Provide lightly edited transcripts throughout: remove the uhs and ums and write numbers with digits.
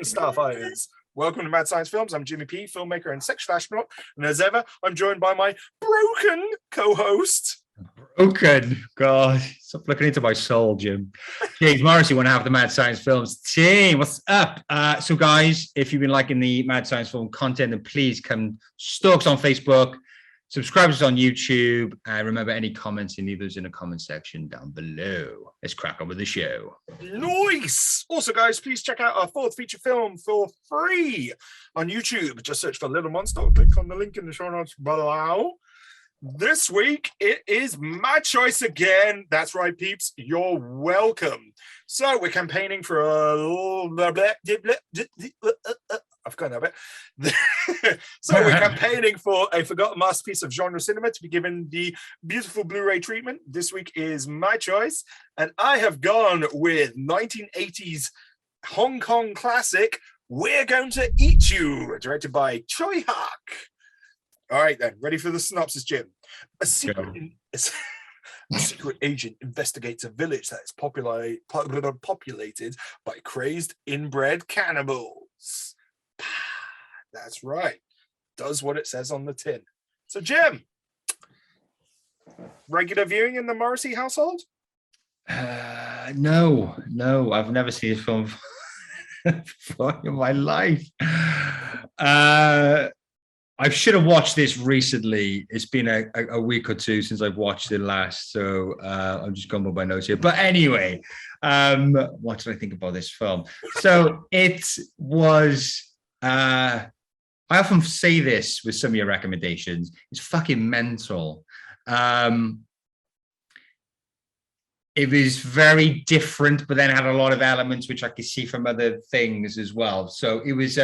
Starfighters. Welcome to Mad Science Films. I'm Jimmy P, filmmaker and sexual astronaut. And as ever, I'm joined by my broken co-host. Broken? God, stop looking into my soul, Jim. James Morrissey, one half of the Mad Science Films team. What's up? So guys, if you've been liking the Mad Science Film content, then please come stalk us on Facebook, subscribe us on YouTube, and remember, any comments, you leave those in the comment section down below. Let's crack on with the show. Nice! Also, guys, please check out our fourth feature film for free on YouTube. Just search for Little Monster. Click on the link in the show notes below. This week, it is my choice again. That's right, peeps. You're welcome. So we're campaigning for I've gone a bit. So we're campaigning for a forgotten masterpiece of genre cinema to be given the beautiful Blu Ray treatment. This week is my choice, and I have gone with 1980s Hong Kong classic, We're Going to Eat You, directed by Tsui Hark. All right, then. Ready for the synopsis, Jim? A secret agent investigates a village that is populated by crazed inbred cannibals. That's right. Does what it says on the tin. So, Jim, regular viewing in the Morrissey household? No, I've never seen this film before in my life. I should have watched this recently. It's been a week or two since I've watched it last, so I'm just going by my notes here. But anyway, what did I think about this film? So it was, I often say this with some of your recommendations, it's fucking mental. It was very different, but then had a lot of elements which I could see from other things as well. So it was...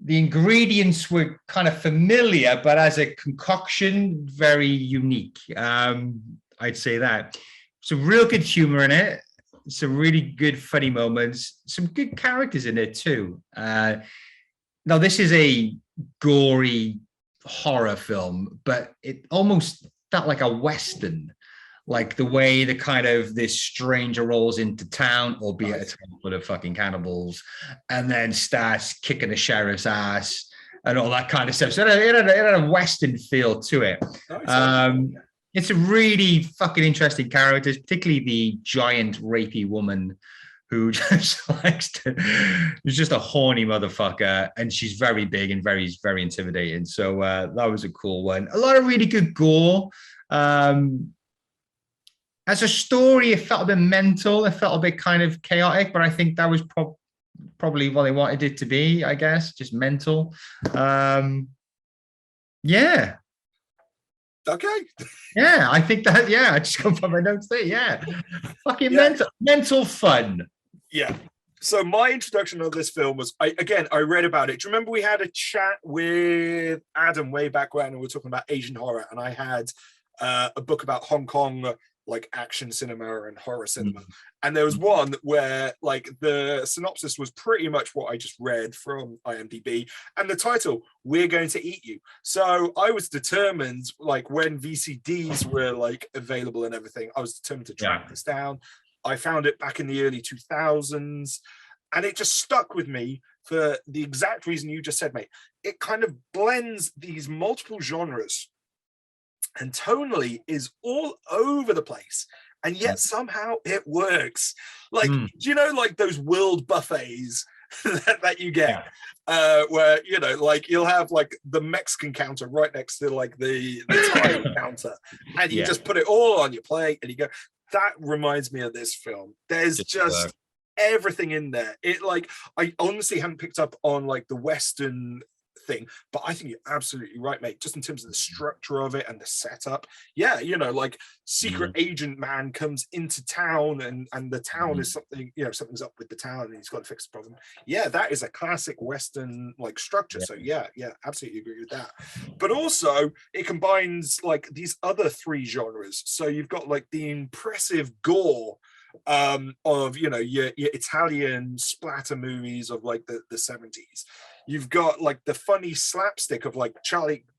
the ingredients were kind of familiar, but as a concoction, very unique. I'd say that. Some real good humor in it. Some really good funny moments. Some good characters in it too. Now, this is a gory horror film, but it almost felt like a Western. Like the way the kind of this stranger rolls into town, albeit a town full of fucking cannibals, and then starts kicking the sheriff's ass and all that kind of stuff. So it had a Western feel to it. It's a really fucking interesting character, particularly the giant rapey woman who just likes to, is just a horny motherfucker, and she's very big and very, very intimidating. So that was a cool one. A lot of really good gore. As a story, it felt a bit mental. It felt a bit kind of chaotic, but I think that was probably what they wanted it to be, I guess, just mental. Yeah. Okay. Yeah, I think that, I just come from my notes there. Yeah. Fucking mental fun. Yeah. So my introduction of this film was, I read about it. Do you remember we had a chat with Adam way back when, and we were talking about Asian horror, and I had a book about Hong Kong, like action cinema and horror cinema. And there was one where like the synopsis was pretty much what I just read from IMDb, and the title, We're Going to Eat You. So I was determined, like when VCDs were like available and everything, I was determined to track this down. I found it back in the early 2000s, and it just stuck with me for the exact reason you just said, mate. It kind of blends these multiple genres and tonally is all over the place, and yet somehow it works. Like, do you know, like those world buffets that you get, where, you know, like you'll have like the Mexican counter right next to like the Thai counter, and you just put it all on your plate and you go. That reminds me of this film. There's just everything in there. It, like, I honestly haven't picked up on like the Western thing, but I think you're absolutely right, mate, just in terms of the structure of it and the setup. You know, like secret agent man comes into town, and the town is something, you know, something's up with the town and he's got to fix the problem. That is a classic Western like structure. So absolutely agree with that. But also it combines like these other three genres. So you've got like the impressive gore of, you know, your Italian splatter movies of like the 70s. You've got like the funny slapstick of like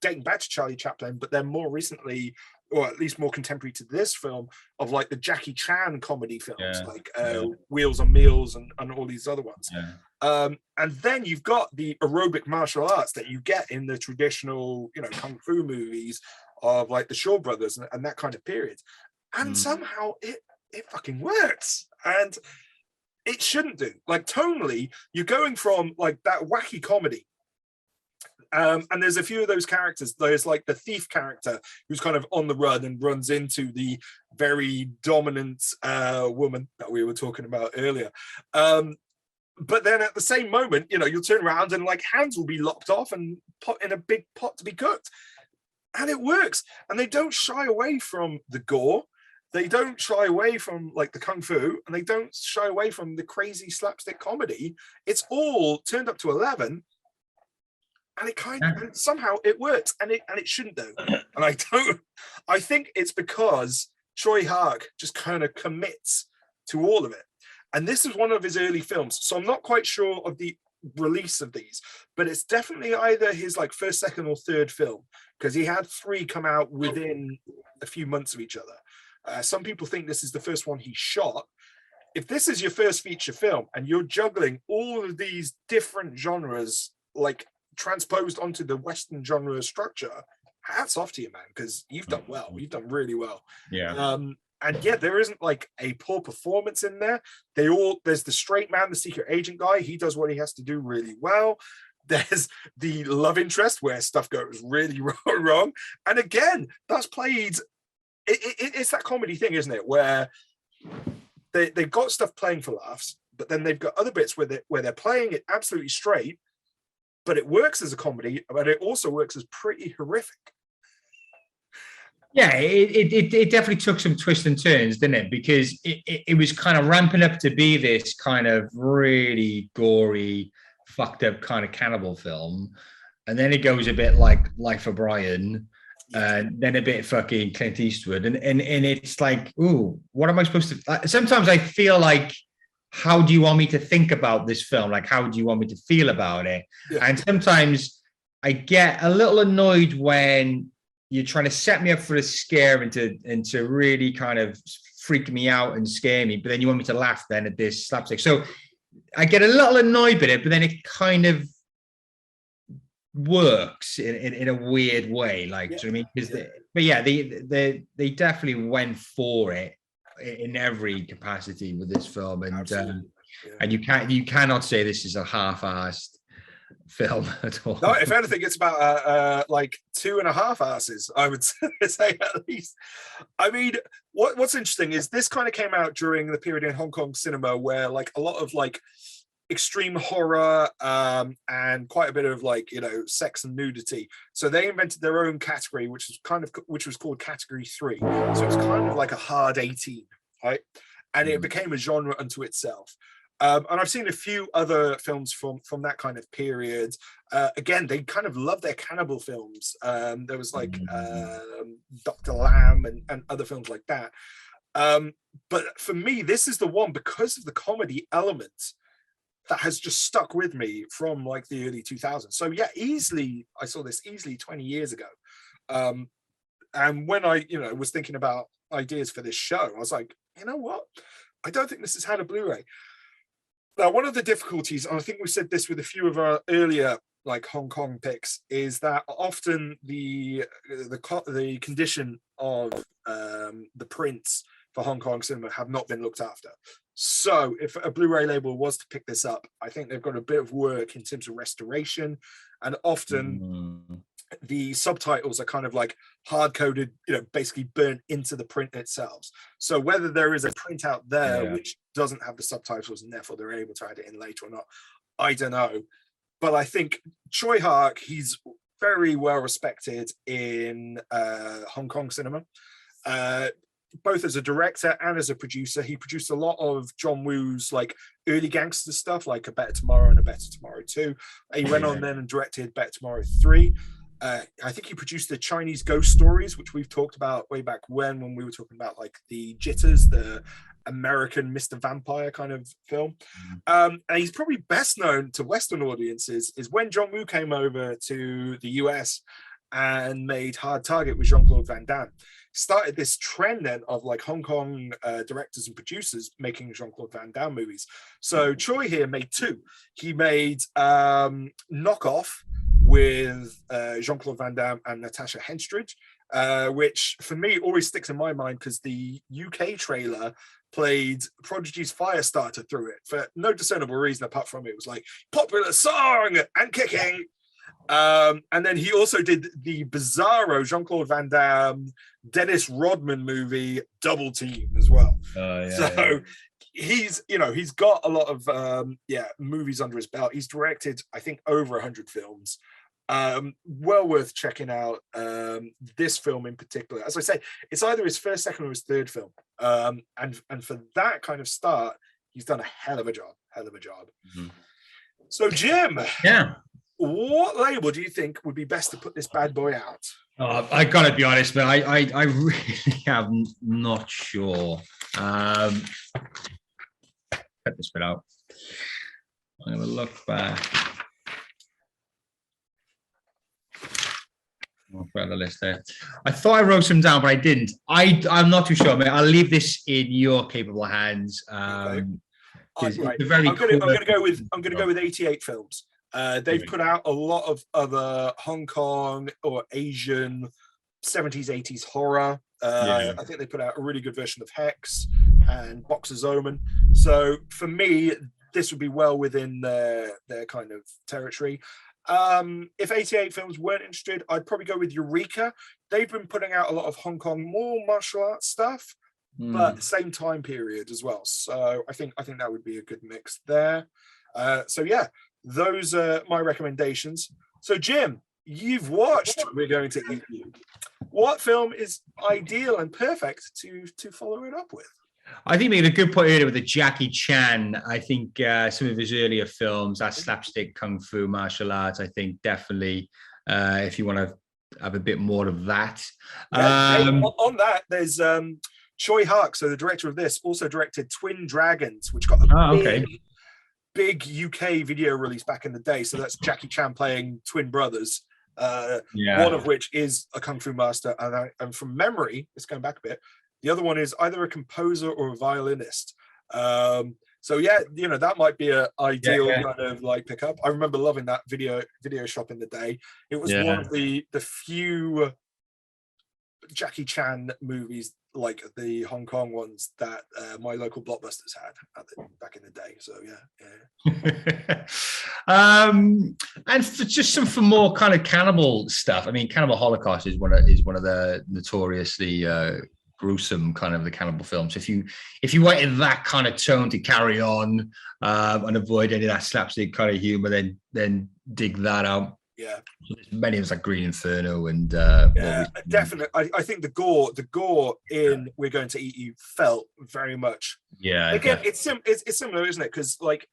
dating back to Charlie Chaplin, but then more recently, or at least more contemporary to this film, of like the Jackie Chan comedy films, like Wheels on Meals and all these other ones. And then you've got the aerobic martial arts that you get in the traditional, kung fu movies of like the Shaw Brothers and that kind of period. And somehow it fucking works. And it shouldn't do. Like tonally, you're going from like that wacky comedy. And there's a few of those characters. There's like the thief character who's kind of on the run and runs into the very dominant woman that we were talking about earlier. But then at the same moment, you'll turn around and like hands will be lopped off and put in a big pot to be cooked. And it works. And they don't shy away from the gore. They don't shy away from like the kung fu, and they don't shy away from the crazy slapstick comedy. It's all turned up to 11, and it and somehow it works, and it shouldn't do. And I think it's because Tsui Hark just kind of commits to all of it. And this is one of his early films, so I'm not quite sure of the release of these, but it's definitely either his like first, second, or third film, because he had 3 come out within a few months of each other. Some people think this is the first one he shot. If this is your first feature film and you're juggling all of these different genres, like transposed onto the Western genre structure, hats off to you, man, because you've done well. You've done really well. Yeah. And yet there isn't like a poor performance in there. There's the straight man, the secret agent guy. He does what he has to do really well. There's the love interest where stuff goes really wrong. And again, that's played. It's that comedy thing, isn't it? Where they've got stuff playing for laughs, but then they've got other bits where they're playing it absolutely straight, but it works as a comedy, but it also works as pretty horrific. Yeah, it definitely took some twists and turns, didn't it? Because it was kind of ramping up to be this kind of really gory, fucked up kind of cannibal film. And then it goes a bit like Life of Brian, and then a bit fucking Clint Eastwood. And it's like, ooh, what am I supposed to... Sometimes I feel like, how do you want me to think about this film? Like, how do you want me to feel about it? Yeah. And sometimes I get a little annoyed when you're trying to set me up for a scare and to really kind of freak me out and scare me, but then you want me to laugh then at this slapstick. So I get a little annoyed with it, but then it kind of works in a weird way. Like, do you know what I mean? They definitely went for it in every capacity with this film, and and you cannot say this is a half-assed film at all. No, if anything, it's about like 2.5 asses, I would say at least. I mean, what's interesting is this kind of came out during the period in Hong Kong cinema where like a lot of like extreme horror and quite a bit of like sex and nudity. So they invented their own category, which was called Category 3. So it's kind of like a hard 18, right? And it became a genre unto itself. And I've seen a few other films from that kind of period. Again, they kind of love their cannibal films. There was like Dr. Lamb and other films like that. But for me, this is the one, because of the comedy element, that has just stuck with me from like the early 2000s. So yeah, I saw this easily 20 years ago. And when I, was thinking about ideas for this show, I was like, you know what? I don't think this has had a Blu-ray. Now, one of the difficulties, and I think we said this with a few of our earlier like Hong Kong picks, is that often the condition of the prints for Hong Kong cinema have not been looked after. So if a Blu-ray label was to pick this up, I think they've got a bit of work in terms of restoration, and often the subtitles are kind of like hard-coded, basically burnt into the print itself. So whether there is a print out there which doesn't have the subtitles and therefore they're able to add it in later or not, I don't know. But I think Tsui Hark, he's very well respected in Hong Kong cinema. Both as a director and as a producer. He produced a lot of John Woo's like early gangster stuff, like A Better Tomorrow and A Better Tomorrow 2. He went on then and directed Better Tomorrow 3. I think he produced the Chinese ghost stories, which we've talked about way back when we were talking about like the Jitters, the American Mr. Vampire kind of film. And he's probably best known to Western audiences is when John Woo came over to the US and made Hard Target with Jean-Claude Van Damme. Started this trend then of like Hong Kong directors and producers making Jean-Claude Van Damme movies. So Tsui here made two. He made Knockoff with Jean-Claude Van Damme and Natasha Henstridge, which for me always sticks in my mind because the UK trailer played Prodigy's Firestarter through it for no discernible reason apart from it was like popular song and kicking. And then he also did the bizarro Jean-Claude Van Damme, Dennis Rodman movie Double Team as well. He's got a lot of movies under his belt. He's directed I think over 100 films. Well worth checking out. This film in particular, as I say, it's either his first, second, or his third film. And for that kind of start, he's done a hell of a job. Mm-hmm. So Jim, what label do you think would be best to put this bad boy out? I gotta be honest, man. I really am not sure. Cut this bit out. I'm gonna look back. I'll put the list there. I thought I wrote some down, but I didn't. I'm not too sure, mate. I'll leave this in your capable hands. Right. I'm going to go with 88 films. They've put out a lot of other Hong Kong or Asian 70s, 80s horror. I think they put out a really good version of Hex and Boxer's Omen. So for me, this would be well within their kind of territory. If 88 films weren't interested, I'd probably go with Eureka. They've been putting out a lot of Hong Kong, more martial arts stuff, but same time period as well. So I think that would be a good mix there. Those are my recommendations. So Jim, you've watched We're Going to Eat You. What film is ideal and perfect to follow it up with? I think we had a good point earlier with the Jackie Chan. I think some of his earlier films, that slapstick kung fu martial arts, I think definitely if you want to have a bit more of that. On that, there's Choi Hark, so the director of this, also directed Twin Dragons, which got a big UK video release back in the day. So that's Jackie Chan playing twin brothers, one of which is a kung fu master. And from memory, it's going back a bit, the other one is either a composer or a violinist. That might be an ideal kind of like pickup. I remember loving that video shop in the day. It was one of the few Jackie Chan movies, like the Hong Kong ones, that my local Blockbusters had back in the day. So and for more kind of cannibal stuff. I mean, Cannibal Holocaust is one of the notoriously gruesome kind of the cannibal films. If you wanted that kind of tone to carry on and avoid any of that slapstick kind of humor, then dig that out. Yeah, there's many of us like Green Inferno and definitely. I think the gore in We're Going to Eat You felt very much. Again, it's similar, isn't it? Because like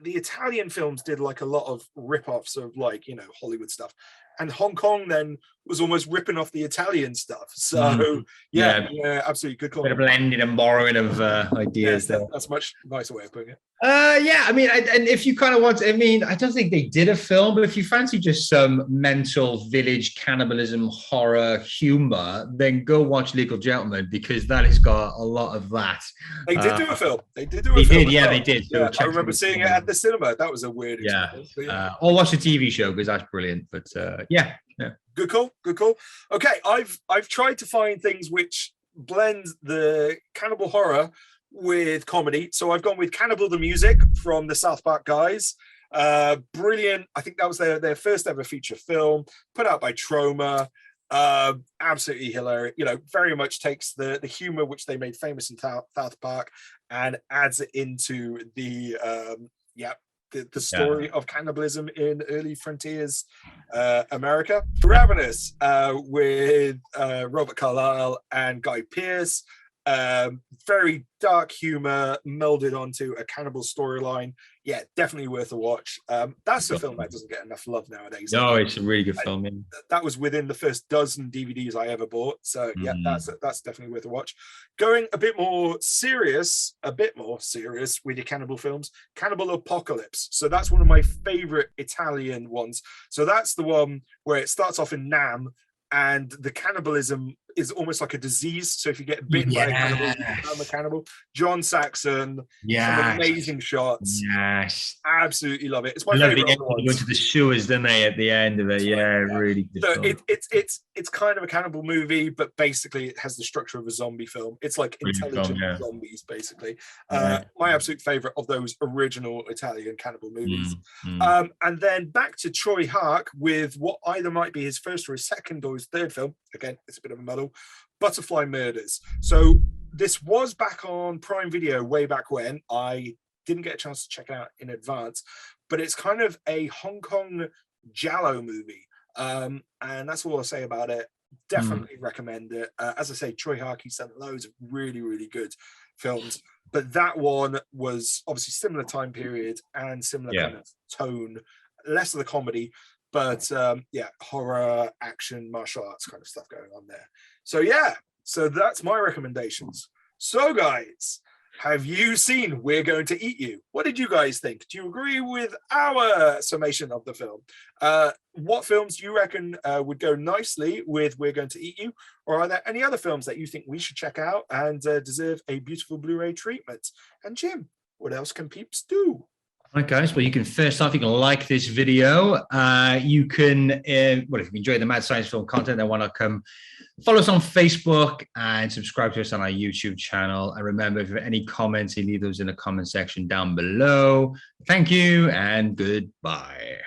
the Italian films did like a lot of rip-offs of like Hollywood stuff, and Hong Kong then was almost ripping off the Italian stuff. So absolutely good call. Bit of blending and borrowing of ideas. That's much nicer way of putting it. I mean, and if you kind of want, I mean, I don't think they did a film, but if you fancy just some mental village cannibalism horror humor, then go watch Legal Gentlemen, because that has got a lot of that. They did do a film. They did. They did. Yeah, I remember seeing it at the cinema. That was a weird experience. Or watch the TV show, because that's brilliant. But Good call. Okay, I've tried to find things which blend the cannibal horror with comedy. So I've gone with Cannibal the Music from the South Park guys. Brilliant. I think that was their first ever feature film, put out by Troma. Absolutely hilarious. Very much takes the humor which they made famous in South Park and adds it into the story of cannibalism in early frontiers America. Ravenous with Robert Carlyle and Guy Pearce. Very dark humor melded onto a cannibal storyline. Yeah, definitely worth a watch. That's a film that doesn't get enough love nowadays. No, it's a really good film. Yeah. That was within the first dozen DVDs I ever bought. So yeah, that's definitely worth a watch. Going a bit more serious with your cannibal films, Cannibal Apocalypse. So that's one of my favorite Italian ones. So that's the one where it starts off in Nam, and the cannibalism is almost like a disease. So if you get bitten by a cannibal, you become a cannibal. John Saxon, some amazing shots. Yes, absolutely love it. It's my favorite. They go into the sewers, don't they? At the end of it, really good. So it's kind of a cannibal movie, but basically it has the structure of a zombie film. It's like intelligent zombies, basically. My absolute favorite of those original Italian cannibal movies. And then back to Tsui Hark with what either might be his first or his second or his third film. Again, it's a bit of a muddle. Butterfly Murders. So this was back on Prime Video way back when. I didn't get a chance to check it out in advance, but it's kind of a Hong Kong giallo movie. And that's all I'll say about it. Definitely recommend it. As I say, Tsui Hark, he's done loads of really, really good films, but that one was obviously similar time period and similar kind of tone, less of the comedy, but horror, action, martial arts kind of stuff going on there. So that's my recommendations. So guys, have you seen We're Going to Eat You? What did you guys think? Do you agree with our summation of the film? What films do you reckon would go nicely with We're Going to Eat You? Or are there any other films that you think we should check out and deserve a beautiful Blu-ray treatment? And Jim, what else can peeps do? All right, guys. Well, you can first off, you can like this video. You can, if you enjoy the Mad Science Film content, then want to come follow us on Facebook and subscribe to us on our YouTube channel. And remember, if you have any comments, you leave those in the comment section down below. Thank you and goodbye.